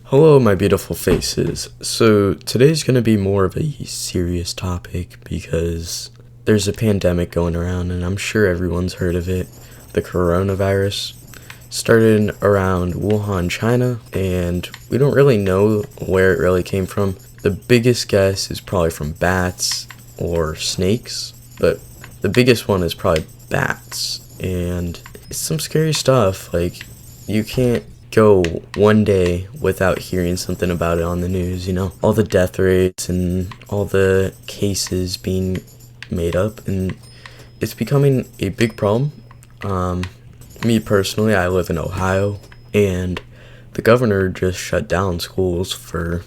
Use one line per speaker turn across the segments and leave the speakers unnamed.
Hello, my beautiful faces. So, today's going to be more of a serious topic because there's a pandemic going around, and I'm sure everyone's heard of it. The coronavirus started around Wuhan, China, and we don't really know where it really came from. The biggest guess is probably from bats or snakes, but the biggest one is probably bats. And it's some scary stuff. Like, you can't go one day without hearing something about it on the news, all the death rates and all the cases being made up, and it's becoming a big problem. Me personally, I live in Ohio, and the governor just shut down schools for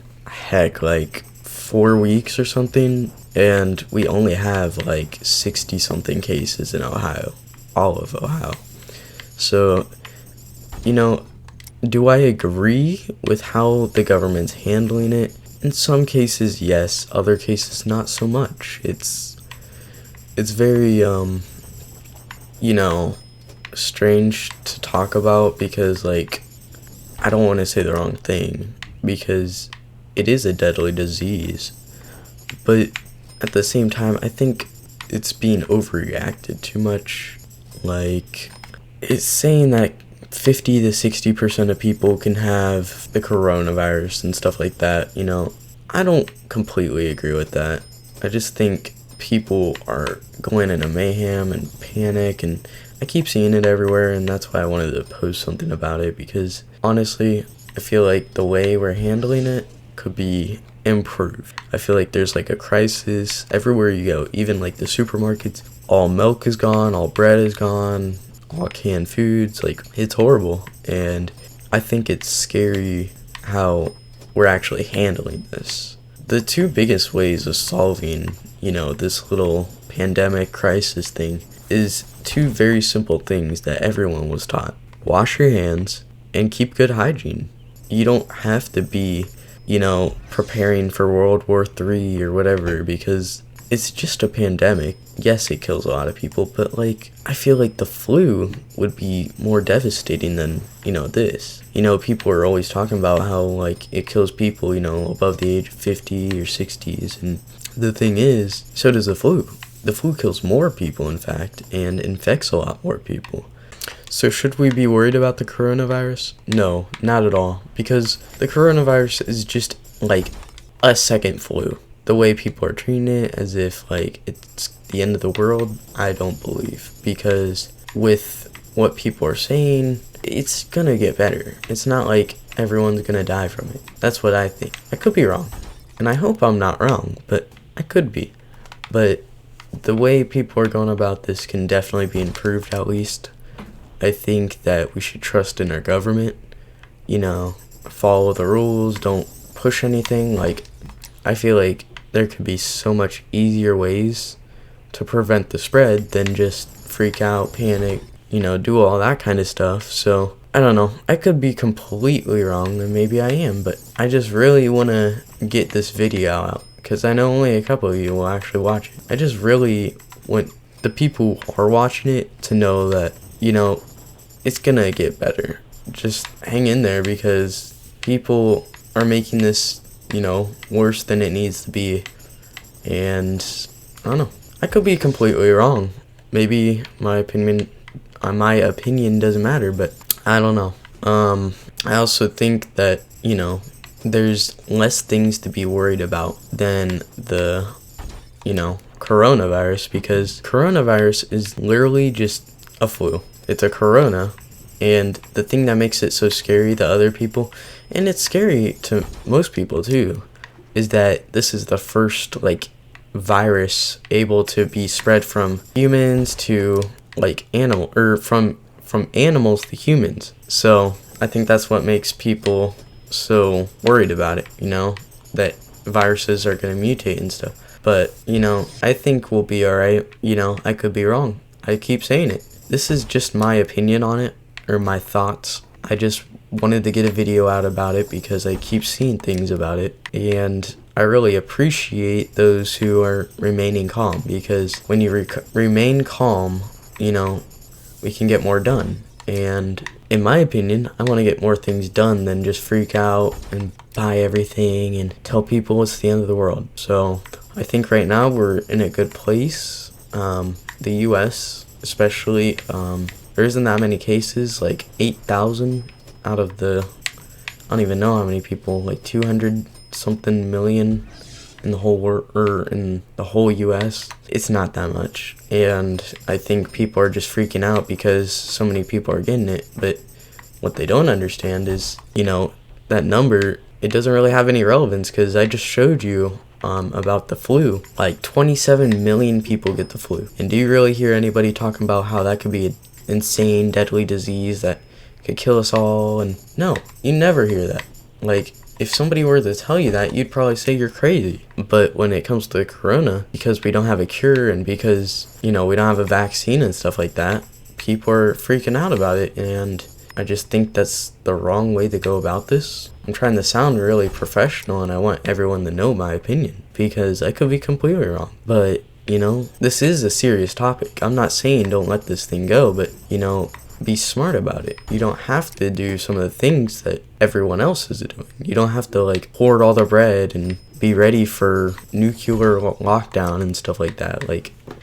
like 4 weeks or something, and we only have like 60 something cases in Ohio, all of Ohio. So, do I agree with how the government's handling it? In some cases, yes. Other cases, not so much. It's very, strange to talk about because, I don't want to say the wrong thing because it is a deadly disease. But at the same time, I think it's being overreacted too much. It's saying that 50 to 60% of people can have the coronavirus and stuff like that, I don't completely agree with that. I just think people are going into mayhem and panic, and I keep seeing it everywhere, and that's why I wanted to post something about it, because honestly, I feel like the way we're handling it could be improved. I feel like there's a crisis everywhere you go, even the supermarkets. All milk is gone, all bread is gone, all canned foods. It's horrible, and I think it's scary how we're actually handling this. The two biggest ways of solving, this little pandemic crisis thing is two very simple things that everyone was taught. Wash your hands and keep good hygiene. You don't have to be, preparing for World War III or whatever, because it's just a pandemic. Yes, it kills a lot of people, but I feel like the flu would be more devastating than, this. People are always talking about how it kills people, above the age of 50 or 60s, and the thing is, so does the flu. The flu kills more people, in fact, and infects a lot more people. So should we be worried about the coronavirus? No, not at all, because the coronavirus is just a second flu. The way people are treating it as if it's the end of the world, I don't believe, because with what people are saying, it's gonna get better. It's not like everyone's gonna die from it. That's what I think. I could be wrong, and I hope I'm not wrong, but I could be. But the way people are going about this can definitely be improved, at least. I think that we should trust in our government, follow the rules, don't push anything. I feel like there could be so much easier ways to prevent the spread than just freak out, panic, do all that kind of stuff. So, I don't know. I could be completely wrong, and maybe I am, but I just really want to get this video out, because I know only a couple of you will actually watch it. I just really want the people who are watching it to know that, it's gonna get better. Just hang in there, because people are making this, worse than it needs to be. And I don't know. I could be completely wrong. Maybe my opinion doesn't matter, but I don't know. I also think that, there's less things to be worried about than the, coronavirus, because coronavirus is literally just a flu. It's a corona, and the thing that makes it so scary to other people, and it's scary to most people too, is that this is the first virus able to be spread from humans to animal, or from animals to humans. So I think that's what makes people so worried about it, that viruses are going to mutate and stuff. But I think we'll be alright. I could be wrong. I keep saying it. This is just my opinion on it, or my thoughts. I just wanted to get a video out about it because I keep seeing things about it, and I really appreciate those who are remaining calm, because when you remain calm, we can get more done. And in my opinion, I want to get more things done than just freak out and buy everything and tell people it's the end of the world. So I think right now we're in a good place. The US especially, there isn't that many cases, like 8,000 out of the, I don't even know how many people, like 200 something million in the whole world, or in the whole US. It's not that much, and I think people are just freaking out because so many people are getting it. But what they don't understand is, that number, it doesn't really have any relevance, because I just showed you about the flu. Like 27 million people get the flu, and do you really hear anybody talking about how that could be an insane deadly disease that could kill us all? And no, you never hear that. Like, if somebody were to tell you that, you'd probably say you're crazy. But when it comes to corona, because we don't have a cure and because, we don't have a vaccine and stuff like that, people are freaking out about it. And I just think that's the wrong way to go about this. I'm trying to sound really professional, and I want everyone to know my opinion, because I could be completely wrong. But, this is a serious topic. I'm not saying don't let this thing go, but, be smart about it. You don't have to do some of the things that everyone else is doing. You don't have to hoard all the bread and be ready for nuclear lockdown and stuff like that.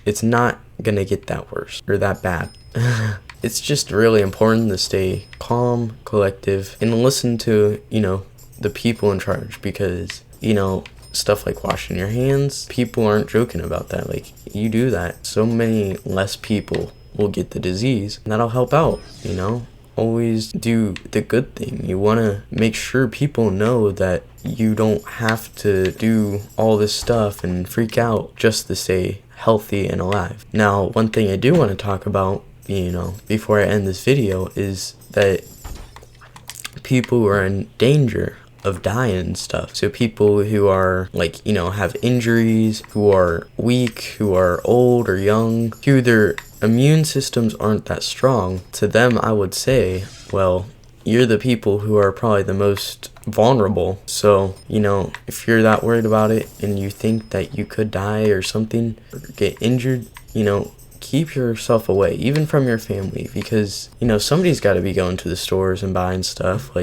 It's not gonna get that worse or that bad. It's just really important to stay calm, collective, and listen to, the people in charge, because, stuff like washing your hands, people aren't joking about that. You do that, so many less people will get the disease, and that'll help out. Always do the good thing. You want to make sure people know that you don't have to do all this stuff and freak out just to stay healthy and alive. Now, one thing I do want to talk about, before I end this video, is that people who are in danger of dying and stuff. So people who are have injuries, who are weak, who are old or young, who their immune systems aren't that strong, to them I would say, well, you're the people who are probably the most vulnerable. So, if you're that worried about it and you think that you could die or something, or get injured, keep yourself away, even from your family, because, somebody's got to be going to the stores and buying stuff.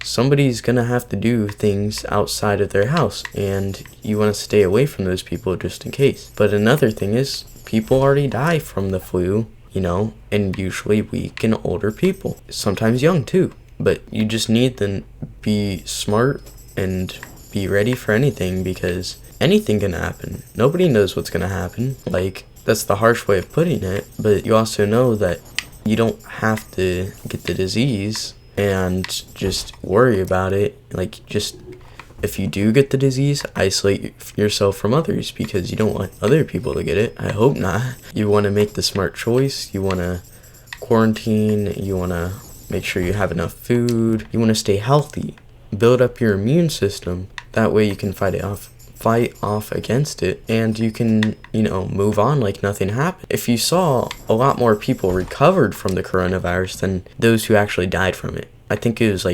Somebody's gonna have to do things outside of their house, and you want to stay away from those people just in case. But another thing is, people already die from the flu, and usually weak and older people, sometimes young too. But you just need to be smart and be ready for anything, because anything can happen. Nobody knows what's gonna happen. That's the harsh way of putting it, but you also know that you don't have to get the disease and just worry about it. If you do get the disease, isolate yourself from others, because you don't want other people to get it. I hope not. You want to make the smart choice. You want to quarantine. You want to make sure you have enough food. You want to stay healthy. Build up your immune system. That way you can fight off against it, and you can, move on like nothing happened. If you saw a lot more people recovered from the coronavirus than those who actually died from it. I think it was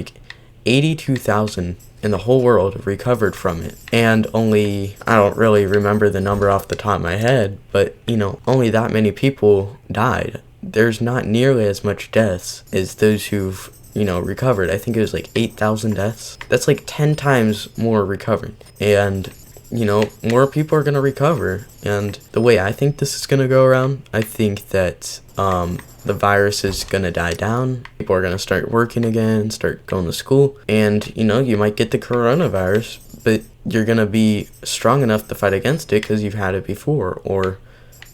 82,000 in the whole world recovered from it, and only, I don't really remember the number off the top of my head, but only that many people died. There's not nearly as much deaths as those who've recovered. I think it was 8,000 deaths. That's 10 times more recovered, and more people are going to recover. And the way I think this is going to go around, I think that the virus is going to die down. People are going to start working again, start going to school. And, you might get the coronavirus, but you're going to be strong enough to fight against it because you've had it before, or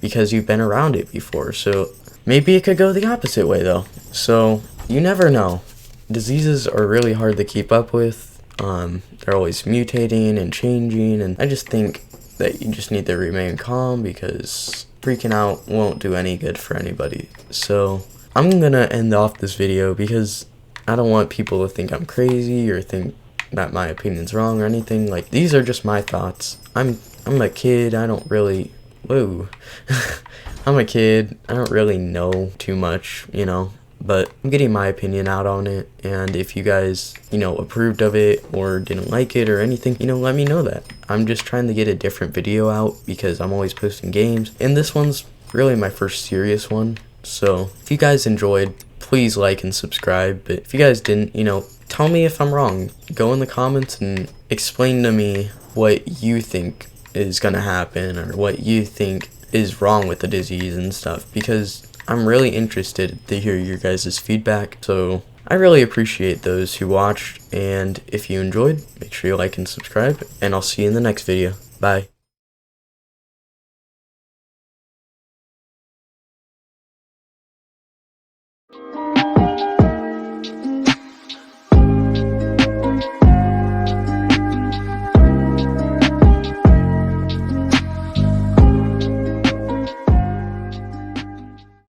because you've been around it before. So maybe it could go the opposite way, though. So you never know. Diseases are really hard to keep up with. They're always mutating and changing, and I just think that you just need to remain calm, because freaking out won't do any good for anybody. So I'm gonna end off this video, because I don't want people to think I'm crazy or think that my opinion's wrong or anything. These are just my thoughts. I'm a kid. I don't really I'm a kid. I don't really know too much, but I'm getting my opinion out on it. And if you guys, approved of it or didn't like it or anything, let me know that. I'm just trying to get a different video out, because I'm always posting games. And this one's really my first serious one. So if you guys enjoyed, please like and subscribe. But if you guys didn't, tell me if I'm wrong. Go in the comments and explain to me what you think is gonna happen, or what you think is wrong with the disease and stuff, because I'm really interested to hear your guys' feedback. So I really appreciate those who watched, and if you enjoyed, make sure you like and subscribe, and I'll see you in the next video. Bye.